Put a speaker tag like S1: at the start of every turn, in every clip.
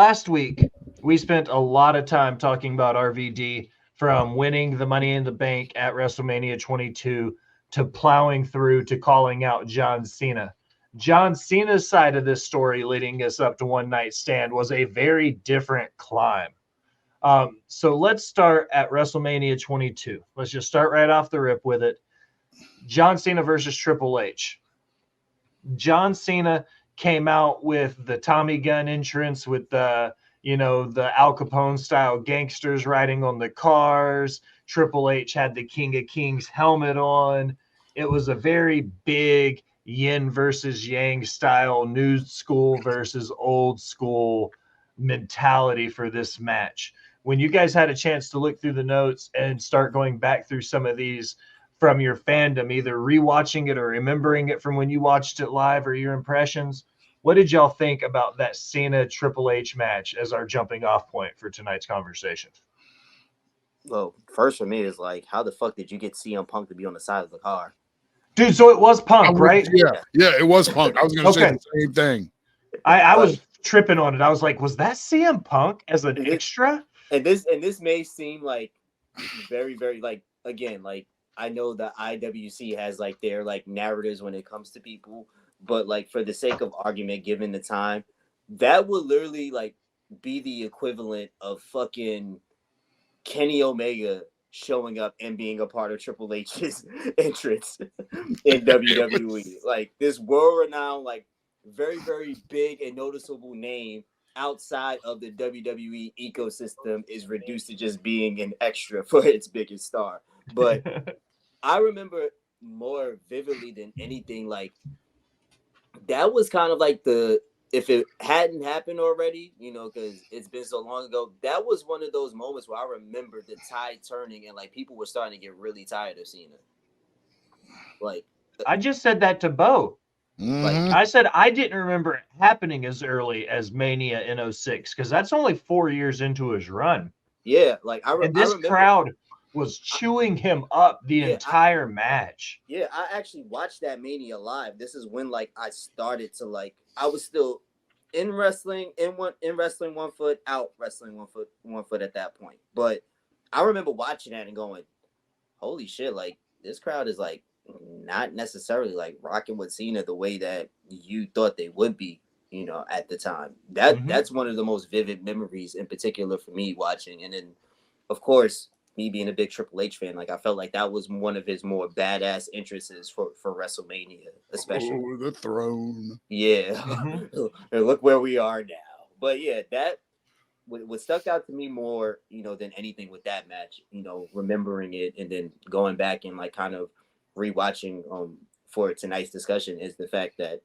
S1: last week, we spent a lot of time talking about RVD from winning the Money in the Bank at WrestleMania 22 to plowing through to calling out John Cena. John Cena's side of this story leading us up to One Night Stand was a very different climb. So let's start at WrestleMania 22. Let's just start right off the rip with it. John Cena versus Triple H. John Cena came out with the Tommy gun entrance with the Al Capone style gangsters riding on the cars. Triple H had the King of Kings helmet on. It was a very big yin versus yang style, new school versus old school mentality for this match. When you guys had a chance to look through the notes and start going back through some of these from your fandom, either rewatching it or remembering it from when you watched it live or your impressions, what did y'all think about that Cena Triple H match as our jumping off point for tonight's conversation?
S2: Well, first for me is like, how the fuck did you get CM Punk to be on the side of the car?
S1: Dude, so it was Punk, right?
S3: Yeah, it was Punk. I was going to say the same thing.
S1: I was tripping on it. I was like, was that CM Punk as an extra?
S2: And this may seem like very, very, like, again, like, I know the IWC has like their like narratives when it comes to people, but like for the sake of argument, given the time, that would literally like be the equivalent of fucking Kenny Omega showing up and being a part of Triple H's entrance in WWE. Like this world-renowned, like very, very big and noticeable name outside of the WWE ecosystem is reduced to just being an extra for its biggest star. But I remember more vividly than anything, like that was kind of like if it hadn't happened already, because it's been so long ago, that was one of those moments where I remember the tide turning and like people were starting to get really tired of Cena. Like
S1: I just said that to Bo. Like I said, I didn't remember it happening as early as Mania in 06 because that's only 4 years into his run.
S2: Yeah, like
S1: and this crowd was chewing him up the entire match.
S2: Yeah, I actually watched that Mania live. This is when like I started to like I was still in wrestling one foot, out wrestling one foot at that point. But I remember watching that and going, holy shit, like this crowd is like not necessarily like rocking with Cena the way that you thought they would be, at the time. That's one of the most vivid memories in particular for me watching. And then of course, me being a big Triple H fan, like I felt like that was one of his more badass entrances for WrestleMania, especially.
S3: Oh, the throne.
S2: Yeah. And look where we are now. But yeah, that what stuck out to me more, than anything with that match, remembering it and then going back and like kind of rewatching for tonight's discussion is the fact that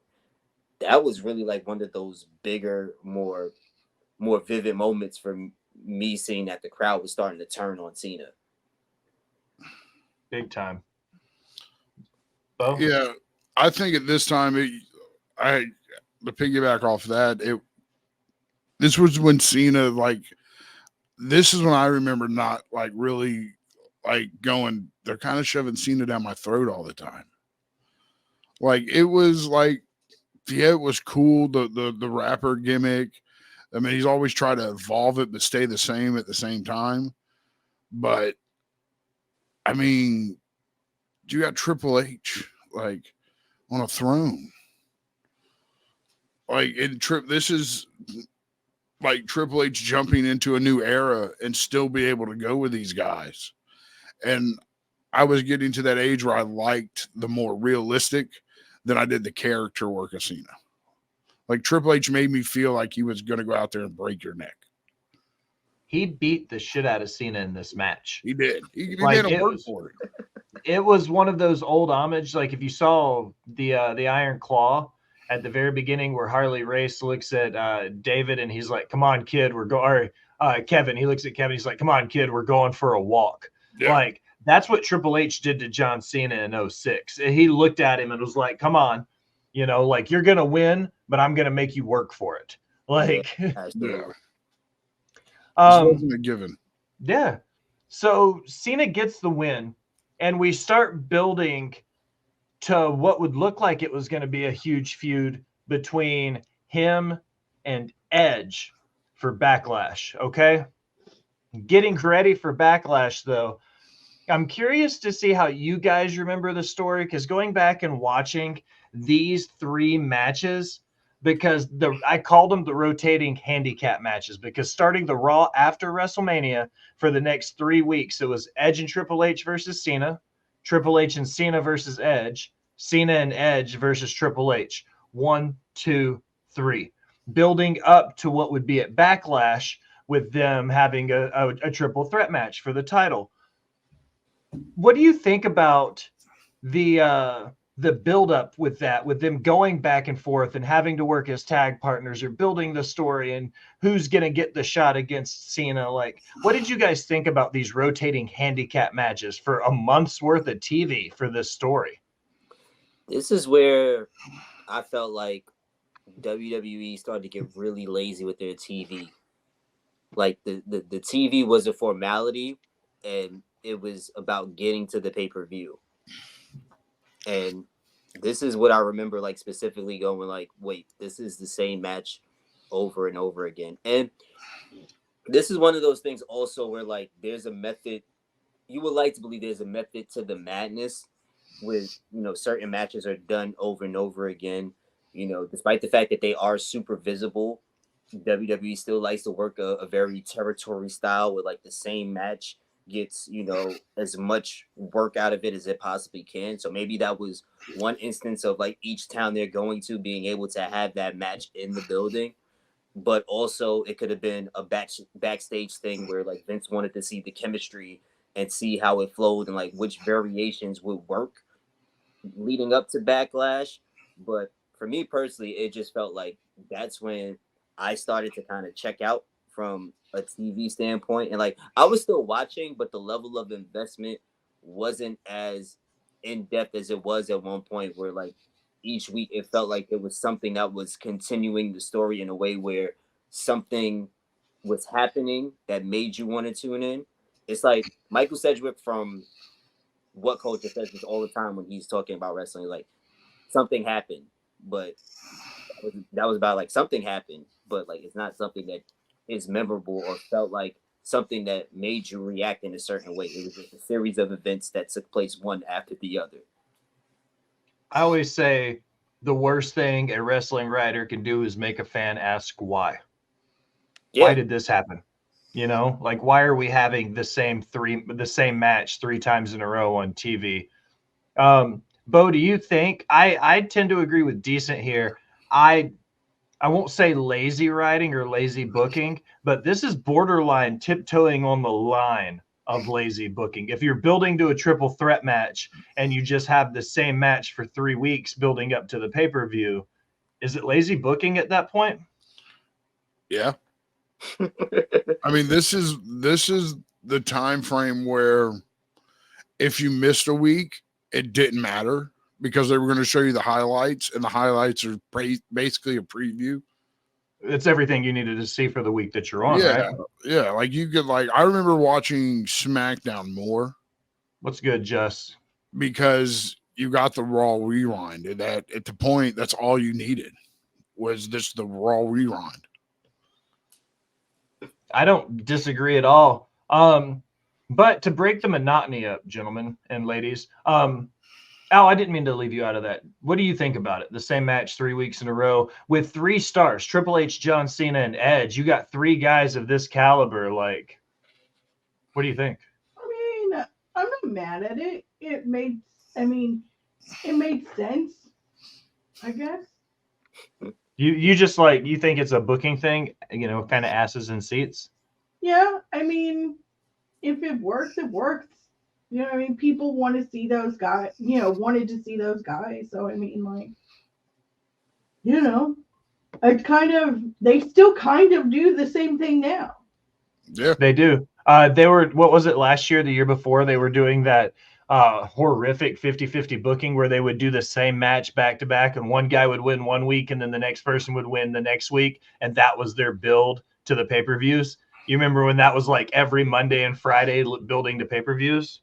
S2: that was really like one of those bigger, more vivid moments for me seeing that the crowd was starting to turn on Cena.
S1: Big time.
S3: Bo? Yeah, I think at this time, to piggyback off that, this was when Cena, like, this is when I remember not, like, really, like, going, they're kind of shoving Cena down my throat all the time. Like, it was, like, yeah, it was cool, the rapper gimmick. I mean, he's always tried to evolve it, but stay the same at the same time. But, I mean, you got Triple H, like, on a throne. Like, this is, like, Triple H jumping into a new era and still be able to go with these guys. And I was getting to that age where I liked the more realistic than I did the character work of Cena. Like, Triple H made me feel like he was going to go out there and break your neck.
S1: He beat the shit out of Cena in this match.
S3: He did. He made him work for it.
S1: It was one of those old homage. Like, if you saw the Iron Claw at the very beginning where Harley Race looks at David and he's like, come on, kid, we're going – or Kevin. He looks at Kevin. He's like, come on, kid, we're going for a walk. Yeah. Like, that's what Triple H did to John Cena in 06. He looked at him and was like, come on. Like, you're going to win, but I'm going to make you work for it. Like,
S3: yeah. Wasn't a given.
S1: Yeah. So Cena gets the win, and we start building to what would look like it was going to be a huge feud between him and Edge for Backlash, okay? Getting ready for Backlash, though, I'm curious to see how you guys remember the story, because going back and watching these 3 matches, because I called them the rotating handicap matches, because starting the Raw after WrestleMania for the next 3 weeks, it was Edge and Triple H versus Cena, Triple H and Cena versus Edge, Cena and Edge versus Triple H. 1, 2, 3. Building up to what would be at Backlash with them having a triple threat match for the title. What do you think about the buildup with that, with them going back and forth and having to work as tag partners, or building the story and who's going to get the shot against Cena? Like, what did you guys think about these rotating handicap matches for a month's worth of TV for this story?
S2: This is where I felt like WWE started to get really lazy with their TV. Like the TV was a formality, and it was about getting to the pay-per-view. And this is what I remember, like, specifically going like, wait, this is the same match over and over again. And this is one of those things also where, like, there's a method. You would like to believe there's a method to the madness with, certain matches are done over and over again. Despite the fact that they are super visible, WWE still likes to work a very territory style with, like, the same match gets, as much work out of it as it possibly can. So maybe that was one instance of, like, each town they're going to being able to have that match in the building. But also it could have been a backstage thing where, like, Vince wanted to see the chemistry and see how it flowed and, like, which variations would work leading up to Backlash. But for me personally, it just felt like that's when I started to kind of check out from a TV standpoint. And, like, I was still watching, but the level of investment wasn't as in depth as it was at one point, where, like, each week it felt like there was something that was continuing the story in a way where something was happening that made you want to tune in. It's like Michael Sedgwick from What Culture says this all the time when he's talking about wrestling. Like, something happened, but that was about, like, something happened, but, like, it's not something that is memorable or felt like something that made you react in a certain way. It was just a series of events that took place one after the other.
S1: I always say the worst thing a wrestling writer can do is make a fan ask why. Yeah. Why did this happen? Like, why are we having the same match 3 times in a row on TV? Bo, do you think I tend to agree with Decent here? I won't say lazy writing or lazy booking, but this is borderline tiptoeing on the line of lazy booking. If you're building to a triple threat match and you just have the same match for 3 weeks building up to the pay-per-view, is it lazy booking at that point?
S3: Yeah. I mean, this is the time frame where if you missed a week, it didn't matter because they were going to show you the highlights, and the highlights are basically a preview.
S1: It's everything you needed to see for the week that you're on, right?
S3: Yeah. Like, you could, like, I remember watching SmackDown more.
S1: What's good, Jess?
S3: Because you got the Raw rewind, and that at the point, that's all you needed was just the Raw rewind.
S1: I don't disagree at all. But to break the monotony up, gentlemen and ladies, Al, I didn't mean to leave you out of that. What do you think about it? The same match 3 weeks in a row with 3 stars, Triple H, John Cena, and Edge. You got 3 guys of this caliber. Like, what do you think?
S4: I mean, I'm not mad at it. It made sense, I guess.
S1: You just, like, you think it's a booking thing, kind of asses in seats?
S4: Yeah, I mean, if it works, it works. People want to see those guys, wanted to see those guys. So, I mean, like, they still kind of do the same thing now.
S3: Yeah.
S1: They do. They were, what was it, last year, the year before, they were doing that horrific 50-50 booking where they would do the same match back to back, and one guy would win one week and then the next person would win the next week. And that was their build to the pay-per-views. You remember when that was like every Monday and Friday building to pay-per-views?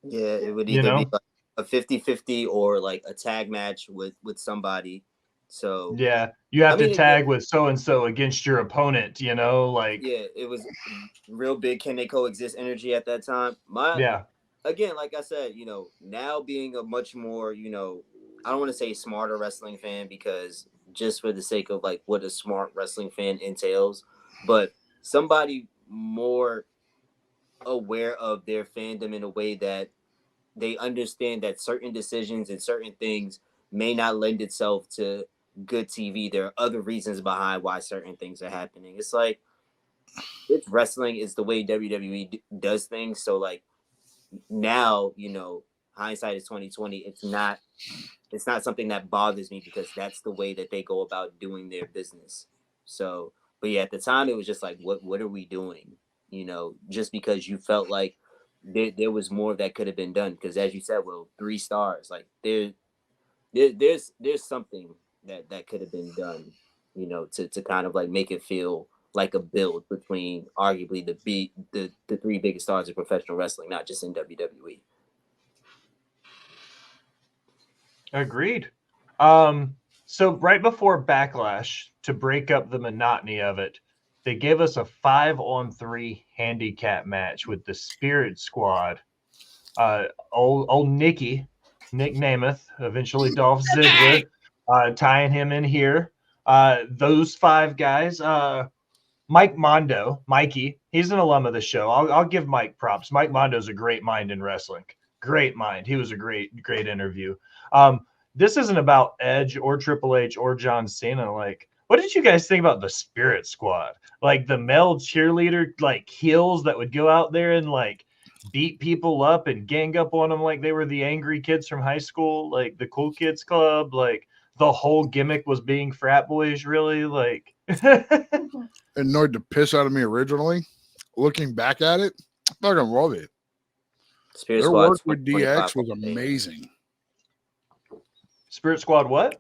S2: Yeah, it would either be like a 50-50 or like a tag match with somebody So
S1: yeah, you have
S2: I mean,
S1: to tag with so and so against your opponent. You know, like
S2: yeah, it was real big. Can they coexist energy at that time?
S1: yeah,
S2: Again, like I said, now being a much more, I don't want to say smarter wrestling fan because just for the sake of like what a smart wrestling fan entails, but somebody more aware of their fandom in a way that they understand that certain decisions and certain things may not lend itself to good TV. There are other reasons behind why certain things are happening. It's like it's wrestling is the way WWE does things. So like now, hindsight is 2020. It's not something that bothers me because that's the way that they go about doing their business. So, but yeah, at the time it was just like, what are we doing? Just because you felt like there was more that could have been done. Because as you said, well, 3 stars, like there's something that could have been done, to kind of like make it feel like a build between arguably the 3 biggest stars of professional wrestling, not just in WWE.
S1: agreed. So right before Backlash, to break up the monotony of it, they gave us a 5-on-3 handicap match with the Spirit Squad. Old Nick Namath, eventually Dolph Ziggler, tying him in here. Those 5 guys. Mike Mondo, Mikey, he's an alum of the show. I'll give Mike props. Mike Mondo's a great mind in wrestling. Great mind. He was a great interview. This isn't about Edge or Triple H or John Cena. Like, what did you guys think about the Spirit Squad? Like the male cheerleader, like heels that would go out there and like beat people up and gang up on them like they were the angry kids from high school, like the cool kids club. Like the whole gimmick was being frat boys, really. Like,
S3: annoyed the piss out of me originally. Looking back at it, I fucking love it.
S2: Spirit
S3: Their
S2: Squad
S3: work with DX was amazing.
S1: Spirit Squad, what?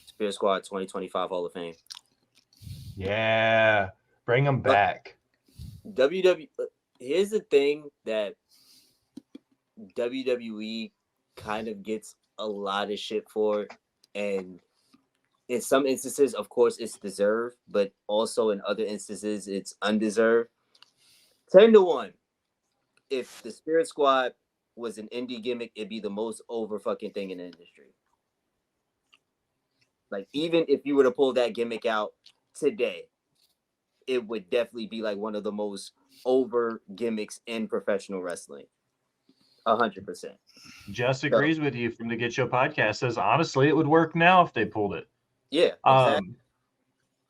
S2: Spirit Squad 2025 Hall of Fame.
S1: Yeah, bring them back.
S2: WWE. Here's the thing that WWE kind of gets a lot of shit for, and in some instances, of course, it's deserved, but also in other instances, it's undeserved. 10-1. If the Spirit Squad was an indie gimmick, it'd be the most over fucking thing in the industry. Like, even if you were to pull that gimmick out today, it would definitely be like one of the most over gimmicks in professional wrestling. 100%.
S1: Just agrees with you from the Get Show podcast. Says honestly, it would work now if they pulled it.
S2: Yeah, exactly.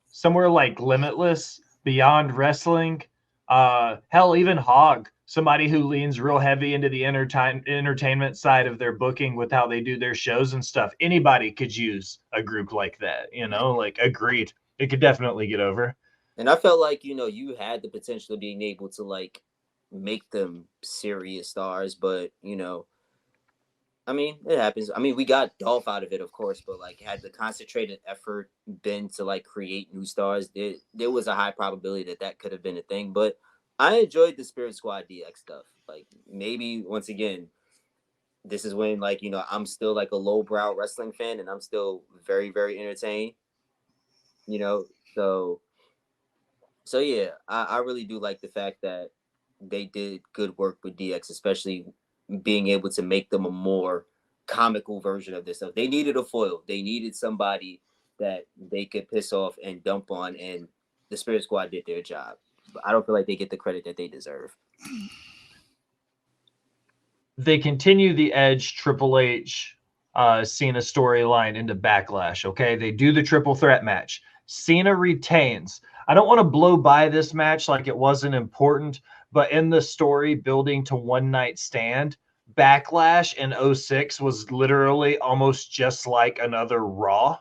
S1: Somewhere like Limitless, Beyond Wrestling, hell, even Hog, somebody who leans real heavy into the entertainment side of their booking with how they do their shows and stuff. Anybody could use a group like that, like agreed. It could definitely get over.
S2: And I felt like, you had the potential of being able to like make them serious stars, but I mean, it happens. I mean, we got Dolph out of it, of course, but like had the concentrated effort been to like create new stars, there was a high probability that could have been a thing. But I enjoyed the Spirit Squad DX stuff. Like maybe once again, this is when like, I'm still like a lowbrow wrestling fan and I'm still very, very entertained, so yeah, I really do like the fact that they did good work with DX, especially being able to make them a more comical version of this stuff. They needed a foil. They needed somebody that they could piss off and dump on, and the Spirit Squad did their job. But I don't feel like they get the credit that they deserve.
S1: They continue the Edge Triple H Cena storyline into Backlash. Okay, they do the triple threat match. Cena retains. I don't want to blow by this match like it wasn't important, but in the story building to One Night Stand, Backlash in 06 was literally almost just like another Raw.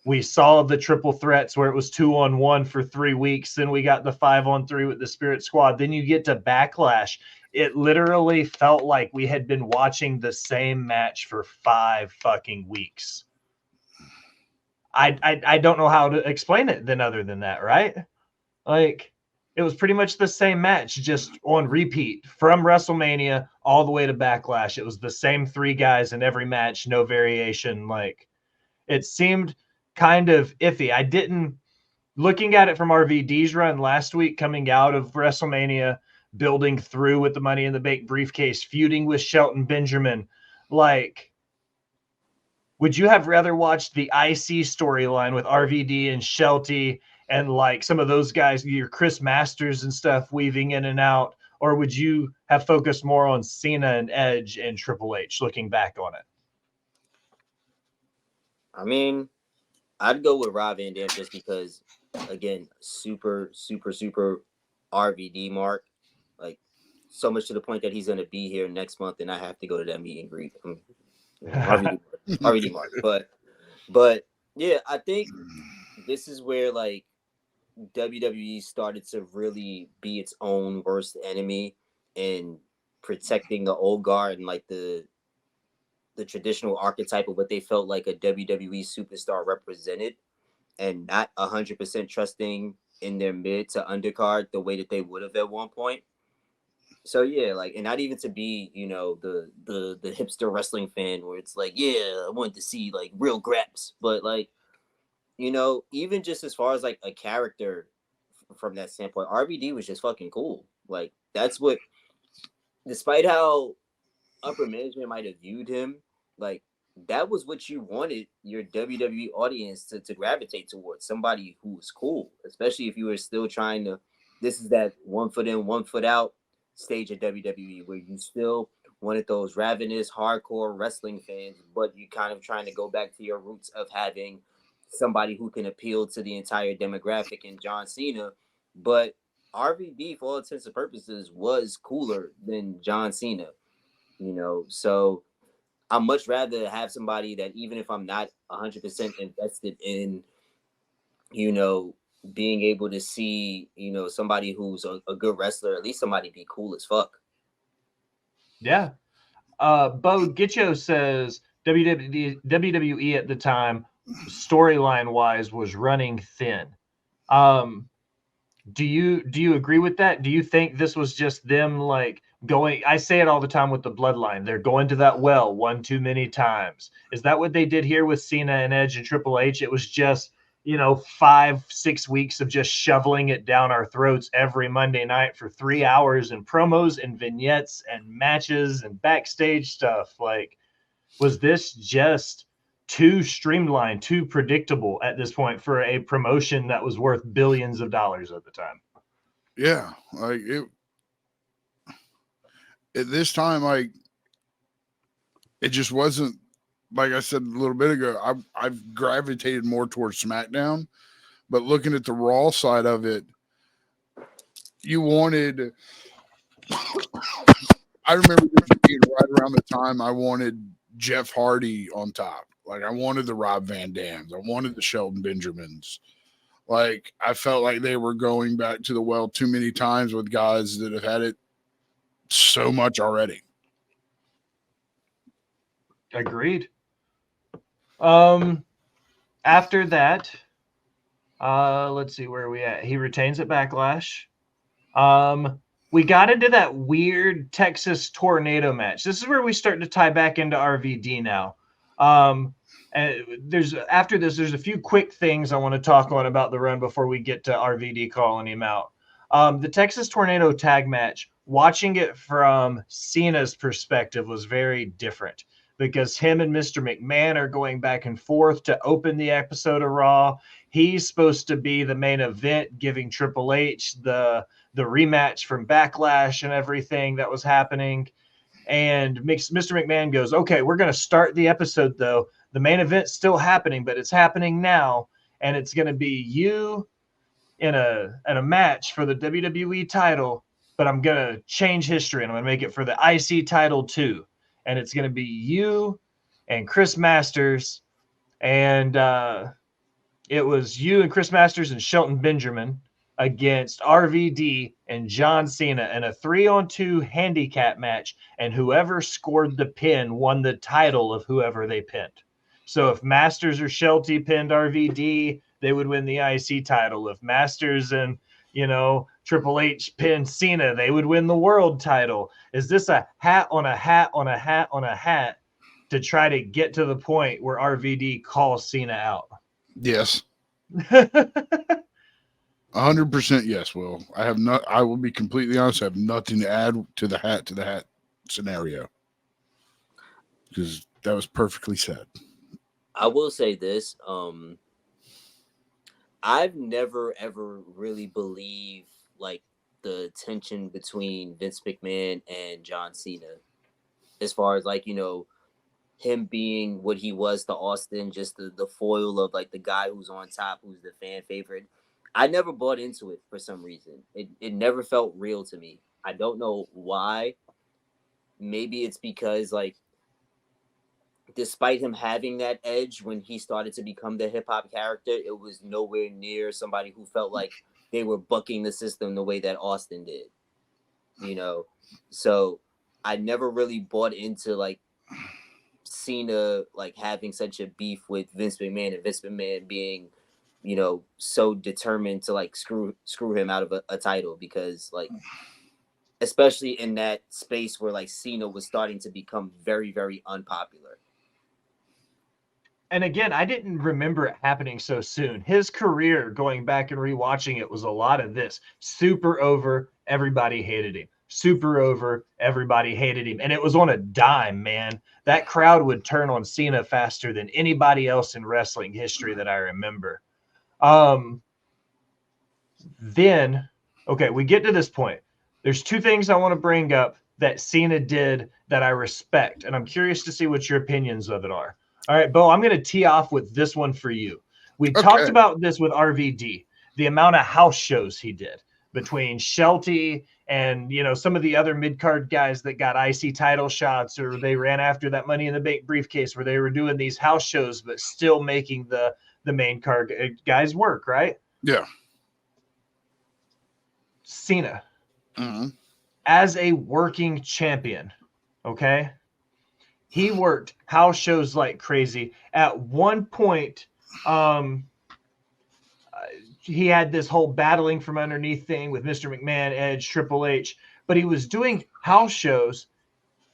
S1: We saw the triple threats where it was 2-on-1 for 3 weeks. Then we got the 5-on-3 with the Spirit Squad. Then you get to Backlash. It literally felt like we had been watching the same match for 5 fucking weeks. I don't know how to explain it then other than that, right? Like, it was pretty much the same match, just on repeat from WrestleMania all the way to Backlash. It was the same 3 guys in every match, no variation. Like, it seemed kind of iffy. I didn't, looking at it from RVD's run last week, coming out of WrestleMania, building through with the Money in the Bank briefcase, feuding with Shelton Benjamin, like, would you have rather watched the IC storyline with RVD and Shelty and like some of those guys, your Chris Masters and stuff weaving in and out, or would you have focused more on Cena and Edge and Triple H looking back on it?
S2: I mean, I'd go with Rob Van Dam just because, again, super RVD mark. Like, so much to the point that he's going to be here next month and I have to go to that meet and greet. RVD mark. But yeah, I think this is where like WWE started to really be its own worst enemy in protecting the old guard and like the traditional archetype of what they felt like a WWE superstar represented, and not 100% trusting in their mid to undercard the way that they would have at one point. So yeah, like, and not even to be, you know, the hipster wrestling fan where it's like, yeah, I wanted to see like real graps, but like, you know, even just as far as like a character from that standpoint, RVD was just fucking cool. Like, that's what, despite how upper management might have viewed him, like, that was what you wanted your WWE audience to gravitate towards, somebody who was cool, especially if you were still trying to, this is that 1 foot in, 1 foot out stage of WWE where you still wanted those ravenous, hardcore wrestling fans, but you kind of trying to go back to your roots of having somebody who can appeal to the entire demographic in John Cena. But RVD, for all intents and purposes, was cooler than John Cena, you know? So I'd much rather have somebody that, even if I'm not 100% invested in, you know, being able to see, you know, somebody who's a good wrestler, at least somebody be cool as fuck.
S1: Yeah. Bo Gitcho says WWE at the time, storyline wise, was running thin. Do you agree with that? Do you think this was just them like going? I say it all the time with the bloodline. They're going to that well one too many times. Is that what they did here with Cena and Edge and Triple H? It was just, you know, 5-6 weeks of just shoveling it down our throats every Monday night for 3 hours and promos and vignettes and matches and backstage stuff. Like, was this just too streamlined, too predictable at this point for a promotion that was worth billions of dollars at the time?
S3: Yeah, like it at this time, like it just wasn't. Like I said a little bit ago, I've gravitated more towards SmackDown, but looking at the Raw side of it, you wanted. I remember this being right around the time I wanted Jeff Hardy on top. Like, I wanted the Rob Van Dams. I wanted the Shelton Benjamins. Like, I felt like they were going back to the well too many times with guys that have had it so much already.
S1: Agreed. After that, let's see, where are we at? He retains at Backlash. We got into that weird Texas tornado match. This is where we start to tie back into RVD now. And there's a few quick things I want to talk on about the run before we get to RVD calling him out. The Texas Tornado tag match, watching it from Cena's perspective, was very different because him and Mr. McMahon are going back and forth to open the episode of Raw. He's supposed to be the main event, giving Triple H the rematch from Backlash and everything that was happening. And Mr. McMahon goes, okay, we're going to start the episode, though. The main event's still happening, but it's happening now. And it's going to be you in a match for the WWE title, but I'm going to change history, and I'm going to make it for the IC title, too. And it's going to be you and Chris Masters. And it was you and Chris Masters and Shelton Benjamin against RVD and John Cena in a 3-on-2 handicap match, and whoever scored the pin won the title of whoever they pinned. So if Masters or Shelty pinned RVD, they would win the IC title. If Masters and, you know, Triple H pinned Cena, they would win the world title. Is this a hat on a hat on a hat on a hat to try to get to the point where RVD calls Cena out?
S3: Yes. 100% yes, Will. I will be completely honest, I have nothing to add to the hat scenario. Because that was perfectly said.
S2: I will say this. I've never ever really believed like the tension between Vince McMahon and John Cena, as far as like him being what he was to Austin, just the foil of like the guy who's on top, who's the fan favorite. I never bought into it for some reason. It never felt real to me. I don't know why. Maybe it's because like despite him having that edge when he started to become the hip hop character, it was nowhere near somebody who felt like they were bucking the system the way that Austin did. So I never really bought into like Cena like having such a beef with Vince McMahon and Vince McMahon being, so determined to like screw him out of a title, because like especially in that space where like Cena was starting to become very, very unpopular.
S1: And again, I didn't remember it happening so soon. His career, going back and rewatching it, was a lot of this. Super over, everybody hated him. Super over, everybody hated him. And it was on a dime, man. That crowd would turn on Cena faster than anybody else in wrestling history that I remember. Then, okay, we get to this point. There's two things I want to bring up that Cena did that I respect. And I'm curious to see what your opinions of it are. All right, Bo, I'm going to tee off with this one for you. We talked about this with RVD, the amount of house shows he did between Shelty and, some of the other mid-card guys that got IC title shots, or they ran after that Money in the Bank briefcase, where they were doing these house shows but still making the main card guys work, right?
S3: Yeah.
S1: Cena, as a working champion, okay? He worked house shows like crazy. At one point, he had this whole battling from underneath thing with Mr. McMahon, Edge, Triple H, but he was doing house shows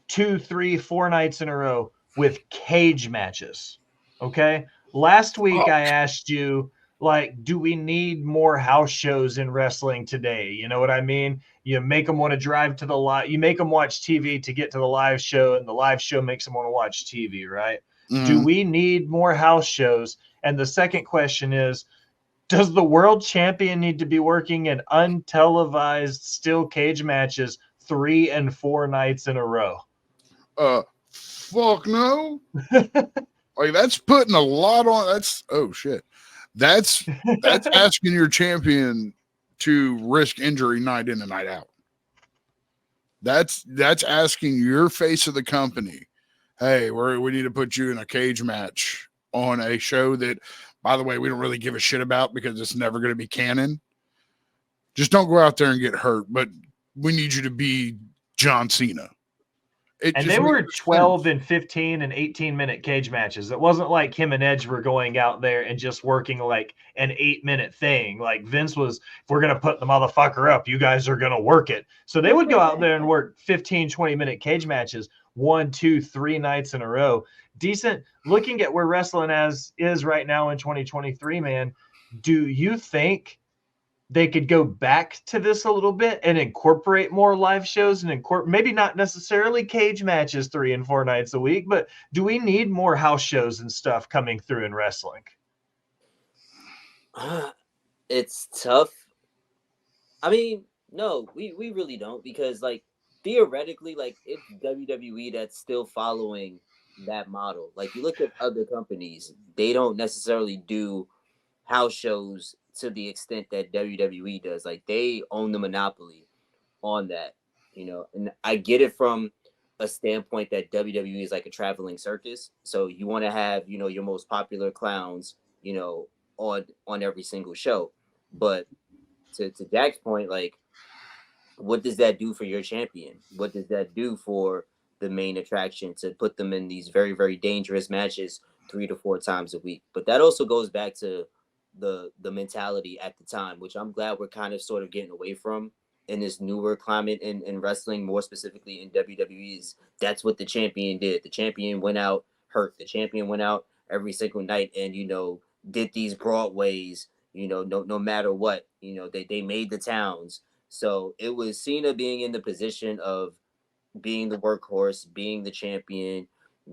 S1: 2, 3, 4 nights in a row with cage matches. Okay. Last week I asked you, like, do we need more house shows in wrestling today? You know what I mean? You make them want to drive to the live. You make them watch TV to get to the live show, and the live show makes them want to watch TV, right? Do we need more house shows? And the second question is, does the world champion need to be working in untelevised steel cage matches 3 and 4 nights in a row?
S3: Fuck no. Like, that's putting a lot on. Oh shit. That's asking your champion to risk injury night in and night out. That's asking your face of the company, hey, we need to put you in a cage match on a show that, by the way, we don't really give a shit about because it's never going to be canon. Just don't go out there and get hurt, but we need you to be John Cena.
S1: And they were 12 and 15 and 18-minute cage matches. It wasn't like him and Edge were going out there and just working like an 8-minute thing. Like Vince was, if we're going to put the motherfucker up, you guys are going to work it. So they would go out there and work 15, 20-minute cage matches 1, 2, 3 nights in a row. Decent. Looking at where wrestling is right now in 2023, man, do you think they could go back to this a little bit and incorporate more live shows and maybe not necessarily cage matches 3 and 4 nights a week, but do we need more house shows and stuff coming through in wrestling?
S2: It's tough. I mean, no, we really don't, because like theoretically, like it's WWE that's still following that model. Like you look at other companies, they don't necessarily do house shows to the extent that WWE does. Like they own the monopoly on that, and I get it from a standpoint that WWE is like a traveling circus. So you want to have, your most popular clowns, on every single show. But to Jack's point, like, what does that do for your champion? What does that do for the main attraction to put them in these very, very dangerous matches 3 to 4 times a week? But that also goes back to the mentality at the time, which I'm glad we're kind of sort of getting away from in this newer climate in wrestling, more specifically in WWE. That's what the champion did. The champion went out hurt. The champion went out every single night, and did these Broadways, no matter what, they made the towns. So it was Cena being in the position of being the workhorse, being the champion,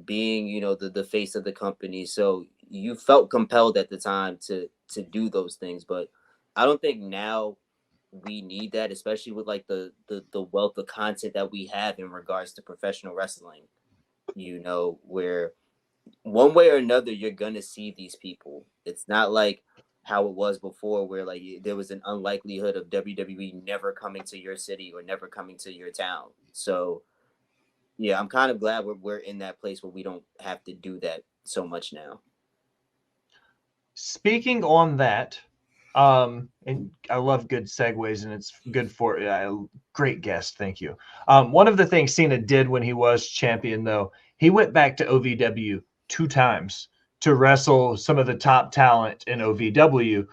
S2: being, the face of the company. So you felt compelled at the time to do those things. But I don't think now we need that, especially with like the wealth of content that we have in regards to professional wrestling, where one way or another you're gonna see these people. It's not like how it was before where like there was an unlikelihood of WWE never coming to your city or never coming to your town. So yeah, I'm kind of glad we're in that place where we don't have to do that so much now.
S1: Speaking on that, and I love good segues, and it's good for great guest. Thank you. One of the things Cena did when he was champion, though, he went back to OVW 2 times to wrestle some of the top talent in OVW.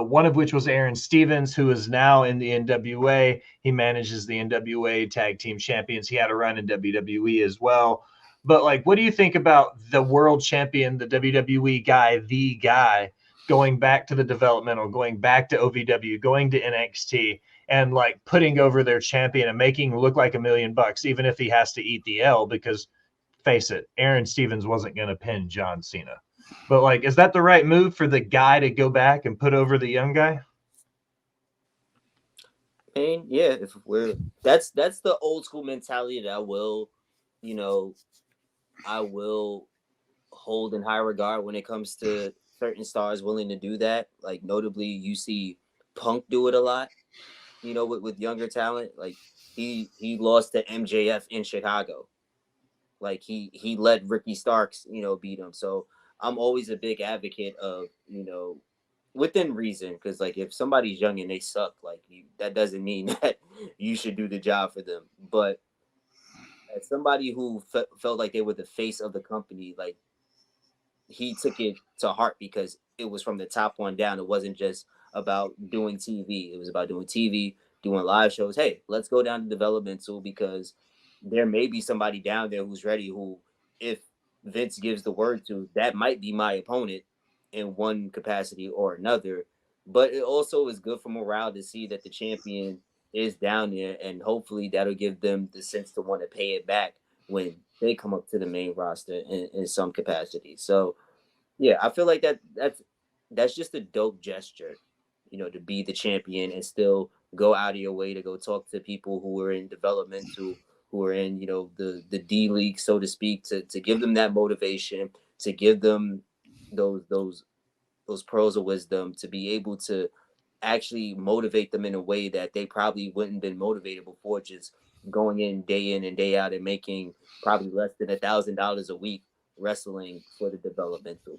S1: One of which was Aaron Stevens, who is now in the NWA. He manages the NWA Tag Team Champions. He had a run in WWE as well. But like, what do you think about the world champion, the WWE guy, the guy, going back to the developmental, going back to OVW, going to NXT, and like putting over their champion and making him look like $1 million, even if he has to eat the L? Because face it, Aaron Stevens wasn't going to pin John Cena. But like, is that the right move for the guy to go back and put over the young guy?
S2: I mean, yeah, that's the old school mentality that I will hold in high regard when it comes to certain stars willing to do that. Like notably, you see Punk do it a lot, with younger talent. Like he lost to MJF in Chicago. Like he let Ricky Starks, beat him. So I'm always a big advocate of, within reason, because like if somebody's young and they suck, like that doesn't mean that you should do the job for them. But as somebody who felt like they were the face of the company, like he took it to heart because it was from the top one down. It wasn't just about doing TV. It was about doing TV, doing live shows. Hey, let's go down to developmental because there may be somebody down there who's ready who, if Vince gives the word to, that might be my opponent in one capacity or another. But it also is good for morale to see that the champion is down there, and hopefully that'll give them the sense to want to pay it back when they come up to the main roster in some capacity. So yeah, I feel like that's just a dope gesture, to be the champion and still go out of your way to go talk to people who are in developmental, who are in, the D League, so to speak, to give them that motivation, to give them those pearls of wisdom, to be able to actually motivate them in a way that they probably wouldn't have been motivated before, just going in and day out and making probably less than $1,000 a week wrestling for the developmental.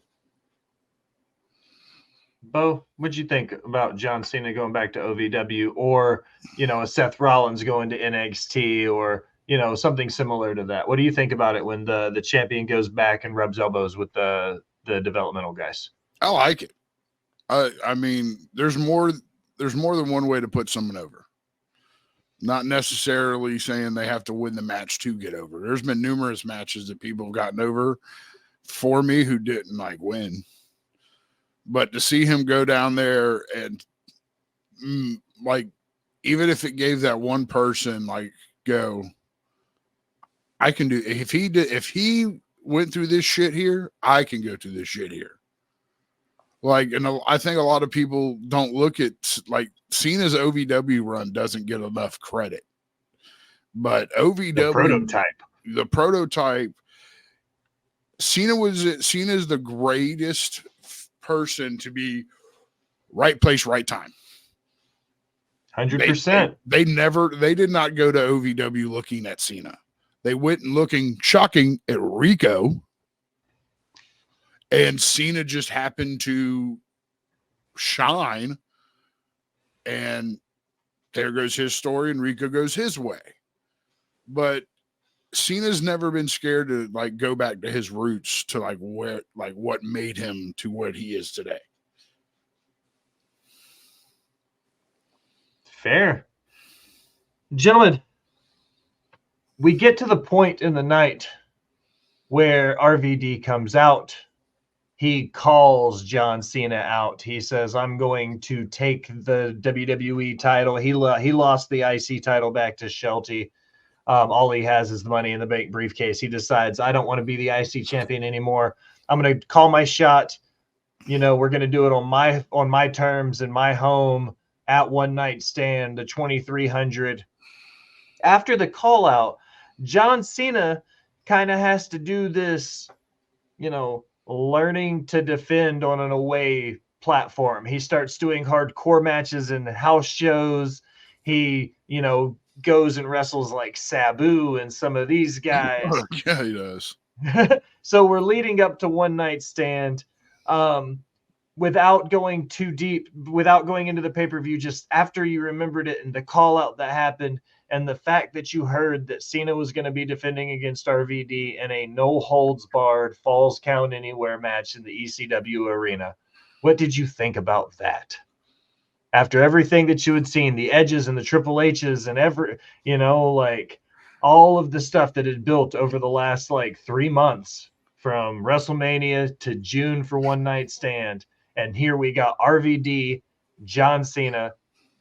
S1: Bo, what'd you think about John Cena going back to OVW, or a Seth Rollins going to NXT, or something similar to that? What do you think about it when the champion goes back and rubs elbows with the developmental guys?
S3: I like it. I mean, there's more than one way to put someone over. Not necessarily saying they have to win the match to get over. There's been numerous matches that people have gotten over for me who didn't like win. But to see him go down there and like, even if it gave that one person like go, I can do. If he went through this shit here, I can go through this shit here. Like, and I think a lot of people don't look at like Cena's OVW run doesn't get enough credit, but OVW the prototype. Cena's the greatest person to be right place, right time.
S1: 100%.
S3: They did not go to OVW looking at Cena. They went and looking shocking at Rico. And Cena just happened to shine, and there goes his story, and Rico goes his way. But Cena's never been scared to like go back to his roots, to like where, like what made him to what he is today.
S1: Fair. Gentlemen, we get to the point in the night where RVD comes out he calls John Cena out. He says, "I'm going to take the WWE title." He lost the IC title back to Shelty. All he has is the Money in the Bank briefcase. He decides, I don't want to be the IC champion anymore. I'm going to call my shot. You know, we're going to do it on my terms in my home at One Night Stand, the 2300. After the call out, John Cena kind of has to do this, you know, learning to defend on an away platform. He starts doing hardcore matches in house shows. He, you know, goes and wrestles like Sabu and some of these guys.
S3: Yeah, he does.
S1: So we're leading up to One Night Stand. Without going too deep, without going into the pay-per-view, just after you remembered it and the call out that happened and the fact that you heard that Cena was going to be defending against RVD in a no holds barred falls count anywhere match in the ECW arena. What did you think about that? After everything that you had seen, the Edges and the Triple H's and like all of the stuff that had built over the last like 3 months from WrestleMania to June for One Night Stand. And here we got RVD, John Cena,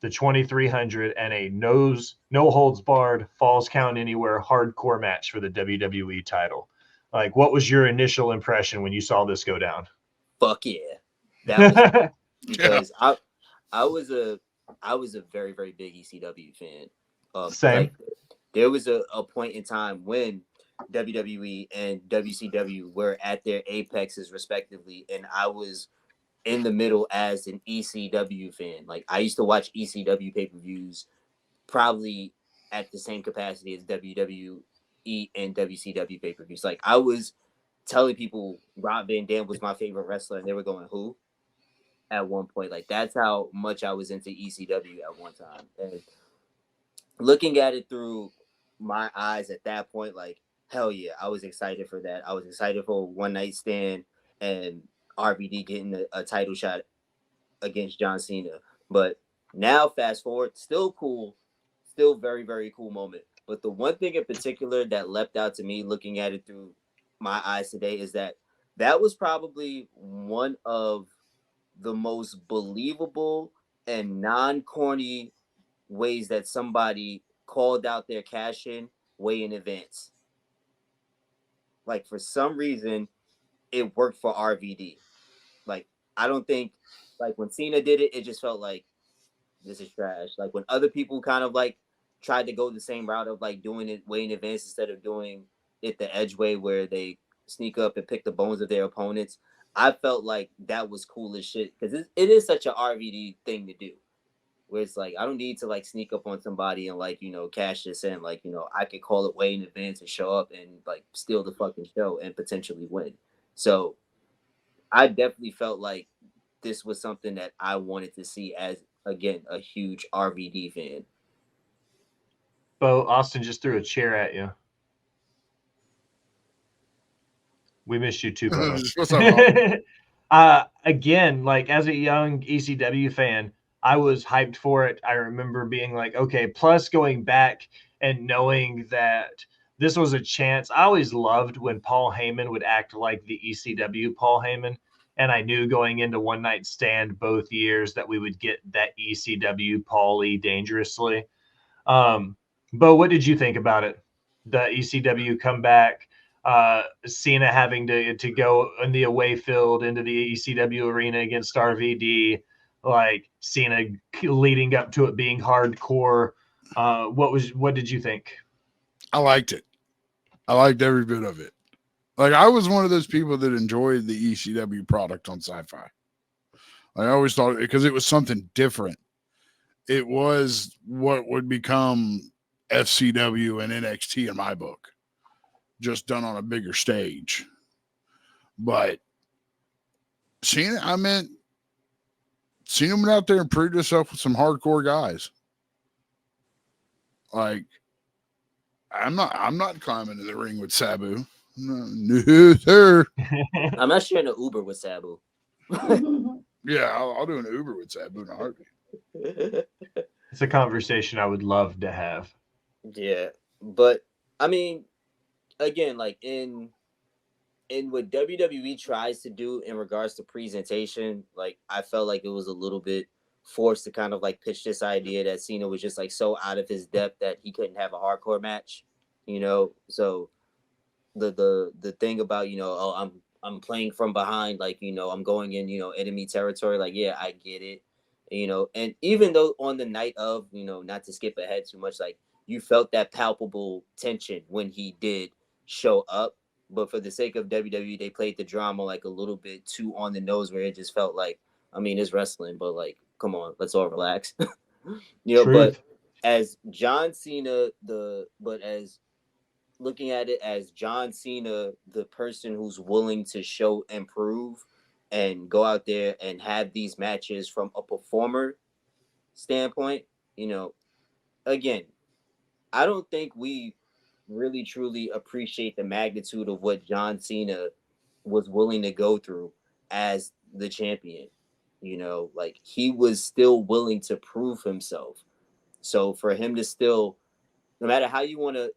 S1: the 2300, and a no holds barred, falls count anywhere hardcore match for the WWE title. Like, what was your initial impression when you saw this go down?
S2: Fuck yeah, that was because I was a very, very big ECW fan.
S1: Same.
S2: Like, there was a point in time when WWE and WCW were at their apexes respectively, and I was in the middle as an ECW fan. Like, I used to watch ECW pay-per-views probably at the same capacity as WWE and WCW pay-per-views. Like, I was telling people Rob Van Dam was my favorite wrestler, and they were going, who? At one point. Like, that's how much I was into ECW at one time. And looking at it through my eyes at that point, like, hell yeah, I was excited for that. I was excited for One Night Stand and RVD getting a title shot against John Cena. But now, fast forward, still cool, still very, very cool moment. But the one thing in particular that leapt out to me looking at it through my eyes today is that was probably one of the most believable and non-corny ways that somebody called out their cash in way in advance. Like, for some reason, it worked for RVD. Like, I don't think, like, when Cena did it, it just felt like, this is trash. Like, when other people kind of, like, tried to go the same route of, like, doing it way in advance instead of doing it the edge way where they sneak up and pick the bones of their opponents, I felt like that was cool as shit. Because it is such an RVD thing to do. Where it's like, I don't need to, like, sneak up on somebody and, like, you know, cash this in. Like, you know, I could call it way in advance and show up and, like, steal the fucking show and potentially win. So I definitely felt like this was something that I wanted to see as, again, a huge RVD fan.
S1: Bo, Austin just threw a chair at you. We missed you too, Bo. Again, like, as a young ECW fan, I was hyped for it. I remember being like, okay, plus going back and knowing that this was a chance. I always loved when Paul Heyman would act like the ECW Paul Heyman. And I knew going into One Night Stand both years that we would get that ECW Paulie dangerously. Bo, what did you think about it? The ECW comeback, Cena having to go in the away field into the ECW arena against RVD, like Cena leading up to it being hardcore. What did you think?
S3: I liked it. I liked every bit of it. Like, I was one of those people that enjoyed the ECW product on Sci-Fi. I always thought, because it was something different. It was what would become FCW and NXT in my book, just done on a bigger stage. But Cena went out there and proved himself with some hardcore guys. Like, I'm not climbing in the ring with Sabu. No, sir.
S2: I'm not sharing an Uber with Sabu.
S3: Yeah, I'll do an Uber with Sabu in a heartbeat.
S1: It's a conversation I would love to have.
S2: Yeah, but I mean, again, like, in And what WWE tries to do in regards to presentation, like I felt like it was a little bit forced to kind of like pitch this idea that Cena was just like so out of his depth that he couldn't have a hardcore match, you know. So the thing about, you know, oh, I'm playing from behind, like, you know, I'm going in, you know, enemy territory, like, yeah, I get it, you know. And even though on the night of, you know, not to skip ahead too much, like you felt that palpable tension when he did show up. But for the sake of WWE, they played the drama like a little bit too on the nose, where it just felt like, I mean, it's wrestling, but like, come on, let's all relax. You know,
S1: Truth.
S2: but as John Cena, as looking at it as John Cena, the person who's willing to show and prove and go out there and have these matches from a performer standpoint, you know, again, I don't think we really truly appreciate the magnitude of what John Cena was willing to go through as the champion. You know, like he was still willing to prove himself. So for him to still, no matter how you want to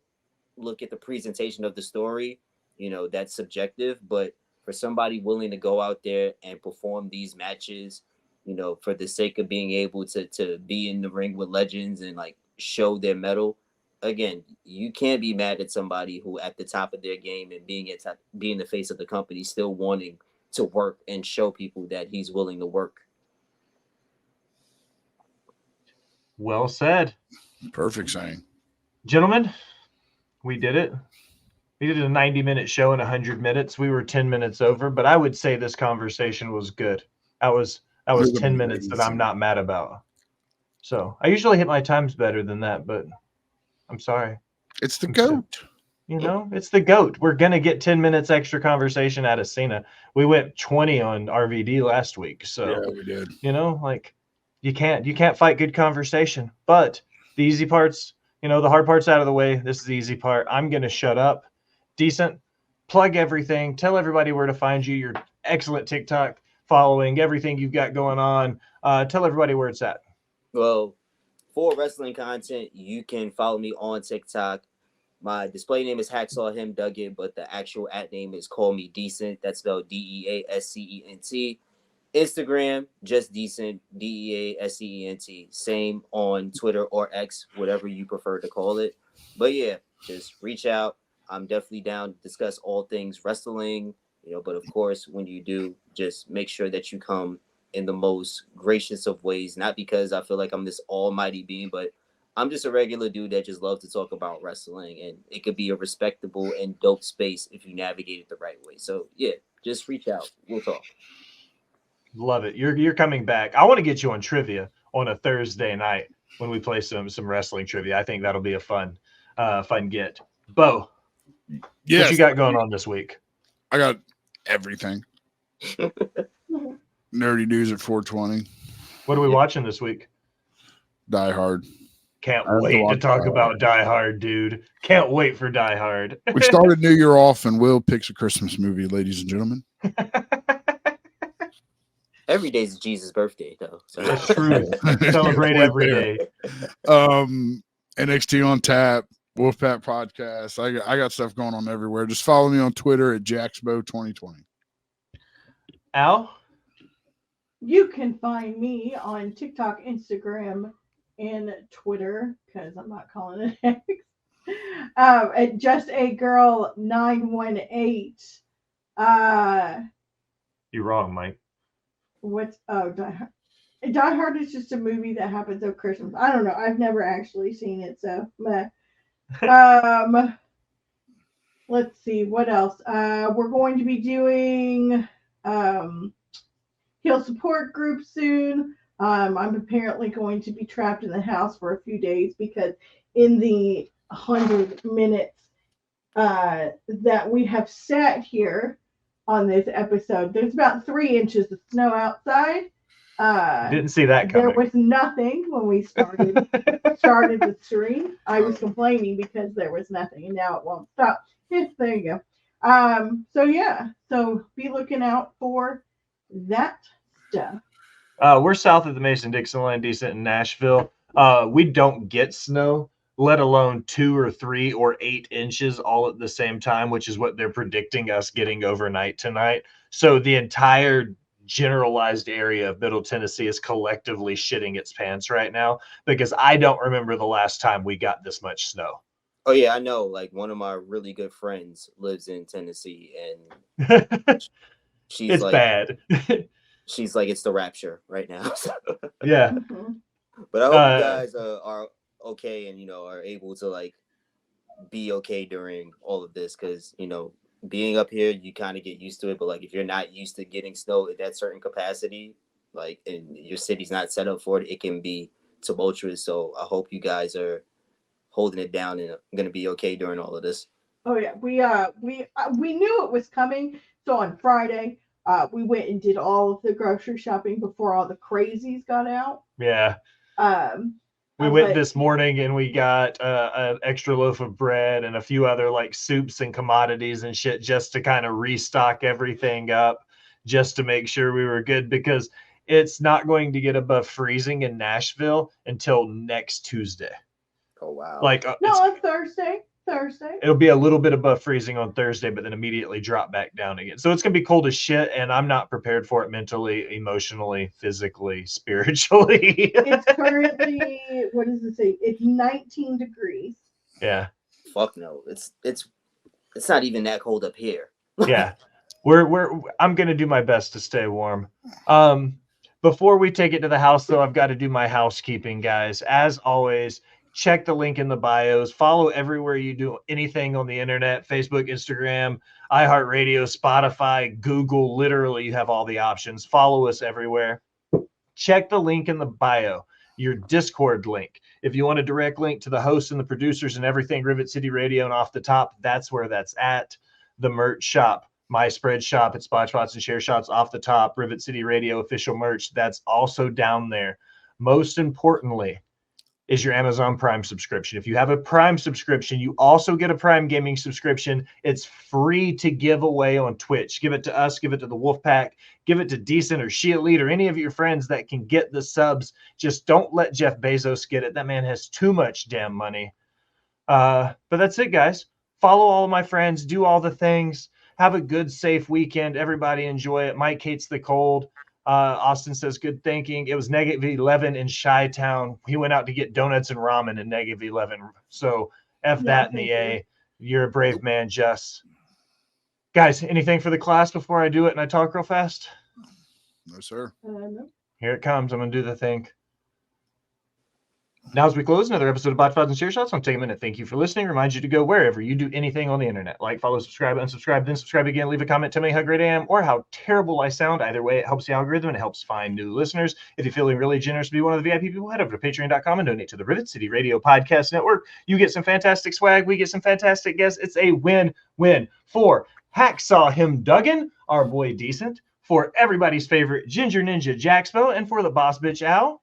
S2: look at the presentation of the story, you know, that's subjective, but for somebody willing to go out there and perform these matches, you know, for the sake of being able to be in the ring with legends and like show their mettle, again, you can't be mad at somebody who at the top of their game and being the face of the company, still wanting to work and show people that he's willing to work.
S1: Well said.
S3: Perfect saying.
S1: Gentlemen, we did it. We did a 90-minute show in 100 minutes. We were 10 minutes over, but I would say this conversation was good. That was 10 minutes that I'm not mad about. So I usually hit my times better than that, but I'm sorry.
S3: It's the GOAT.
S1: You know, it's the GOAT. We're going to get 10 minutes extra conversation out of Cena. We went 20 on RVD last week. So,
S3: yeah, we did.
S1: You know, like you can't fight good conversation, but the easy parts, you know, the hard part's out of the way. This is the easy part. I'm going to shut up. Decent. Plug everything. Tell everybody where to find you. Your excellent TikTok following, everything you've got going on. Tell everybody where it's at.
S2: Well, for wrestling content, you can follow me on TikTok. My display name is Hacksaw Him Duggan, but the actual @ name is Call Me Decent. That's spelled DEASCENT. Instagram, just Decent, DEASCENT. Same on Twitter or X, whatever you prefer to call it. But yeah, just reach out. I'm definitely down to discuss all things wrestling, you know, but of course, when you do, just make sure that you come in the most gracious of ways, not because I feel like I'm this almighty being, but I'm just a regular dude that just loves to talk about wrestling, and it could be a respectable and dope space if you navigate it the right way. So yeah, just reach out. We'll talk.
S1: Love it. You're coming back. I want to get you on trivia on a Thursday night when we play some wrestling trivia. I think that'll be a fun get. Bo,
S3: yes.
S1: What you got going on this week?
S3: I got everything. Nerdy news at 420.
S1: What are we watching this week?
S3: Die Hard.
S1: Can't wait to talk about Die Hard, dude. Can't wait for Die Hard.
S3: We started New Year off, and Will picks a Christmas movie, ladies and gentlemen.
S2: Every day's Jesus' birthday, though. So.
S1: That's true. Celebrate every day.
S3: NXT on tap, Wolfpack podcast. I got stuff going on everywhere. Just follow me on Twitter at JaxBo2020.
S1: Al?
S4: You can find me on TikTok, Instagram, and Twitter, because I'm not calling it X. At Just A Girl 918.
S1: You're wrong, Mike.
S4: Die Hard? Die Hard is just a movie that happens at Christmas. I don't know. I've never actually seen it, so let's see what else. We're going to be doing Heal Support Group soon. I'm apparently going to be trapped in the house for a few days because in the 100 minutes that we have sat here on this episode, there's about 3 inches of snow outside.
S1: Didn't see that coming.
S4: There was nothing when we started the stream. I was complaining because there was nothing, and now it won't stop. Yes, there you go. So be looking out for that stuff.
S1: We're south of the Mason-Dixon line, decent in Nashville. We don't get snow, let alone 2 or 3 or 8 inches all at the same time, which is what they're predicting us getting overnight tonight. So the entire generalized area of Middle Tennessee is collectively shitting its pants right now, because I don't remember the last time we got this much snow.
S2: Oh yeah, I know. Like one of my really good friends lives in Tennessee, and she's
S1: It's
S2: like,
S1: bad.
S2: she's like, it's the rapture right now.
S1: Yeah.
S4: Mm-hmm.
S2: But I hope you guys are okay and are able to like be okay during all of this, because being up here, you kind of get used to it. But like if you're not used to getting snow at that certain capacity, like and your city's not set up for it, it can be tumultuous. So I hope you guys are holding it down and gonna be okay during all of this.
S4: Oh yeah, we knew it was coming. So on Friday, we went and did all of the grocery shopping before all the crazies got out.
S1: Yeah. We went this morning and we got an extra loaf of bread and a few other like soups and commodities and shit, just to kind of restock everything up, just to make sure we were good, because it's not going to get above freezing in Nashville until next Tuesday.
S2: Oh wow!
S4: Like on Thursday.
S1: It'll be a little bit above freezing on Thursday, but then immediately drop back down again. So it's gonna be cold as shit, and I'm not prepared for it mentally, emotionally, physically, spiritually.
S4: It's currently, what does it say? It's 19 degrees.
S1: Yeah.
S2: Fuck no. It's not even that cold up here.
S1: Yeah. I'm gonna do my best to stay warm. Before we take it to the house, though, I've got to do my housekeeping, guys. As always, check the link in the bios. Follow everywhere you do anything on the internet: Facebook, Instagram, iHeartRadio, Spotify, Google. Literally, you have all the options. Follow us everywhere. Check the link in the bio, your Discord link. If you want a direct link to the hosts and the producers and everything Rivet City Radio and Off the Top, that's where that's at. The merch shop, My Spread Shop at Spot Shots and Share Shots, Off the Top, Rivet City Radio official merch, that's also down there. Most importantly is your Amazon Prime subscription. If you have a Prime subscription, you also get a Prime Gaming subscription. It's free to give away on Twitch. Give it to us, give it to the Wolfpack, give it to Decent or She Elite or any of your friends that can get the subs. Just don't let Jeff Bezos get it. That man has too much damn money. But that's it, guys. Follow all of my friends, do all the things. Have a good, safe weekend. Everybody enjoy it. Mike hates the cold. Austin says, good thinking. It was -11 in Chi-Town. He went out to get donuts and ramen in -11. So F that in the A. You're a brave man, Jess. Guys, anything for the class before I do it and I talk real fast?
S3: No, sir.
S4: No.
S1: Here it comes. I'm going to do the thing. Now, as we close another episode of Bot Shots and Share Shots, I'll take a minute. Thank you for listening. Remind you to go wherever you do anything on the internet. Like, follow, subscribe, unsubscribe, then subscribe again. Leave a comment. Tell me how great I am or how terrible I sound. Either way, it helps the algorithm and it helps find new listeners. If you're feeling really generous to be one of the VIP people, head over to patreon.com and donate to the Rivet City Radio Podcast Network. You get some fantastic swag. We get some fantastic guests. It's a win-win for Hacksaw Him Duggan, our boy Decent, for everybody's favorite Ginger Ninja Jaxpo, and for the boss bitch Al.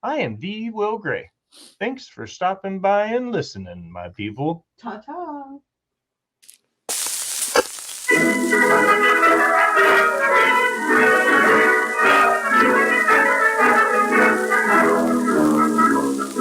S1: I am the Will Gray. Thanks for stopping by and listening, my people.
S4: Ta-ta.